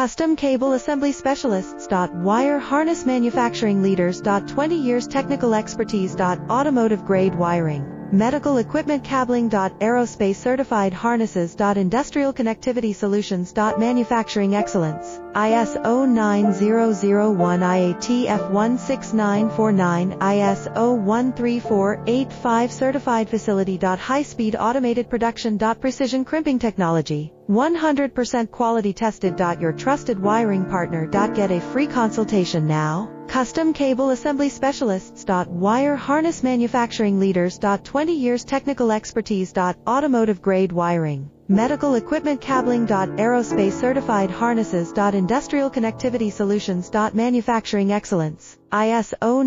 Custom cable assembly specialists. Wire harness manufacturing leaders. 20 years technical expertise. Automotive grade wiring, medical equipment cabling. Aerospace certified harnesses. Industrial connectivity solutions. Manufacturing excellence. ISO 9001 IATF 16949 ISO 13485 certified facility. High-speed automated production. Precision crimping technology, 100% quality tested. Your trusted wiring partner. Get a free consultation now. Custom cable assembly specialists. Wire harness manufacturing leaders. 20 years technical expertise. Automotive grade wiring, medical equipment cabling. Aerospace certified harnesses. Industrial connectivity solutions. Manufacturing excellence. ISO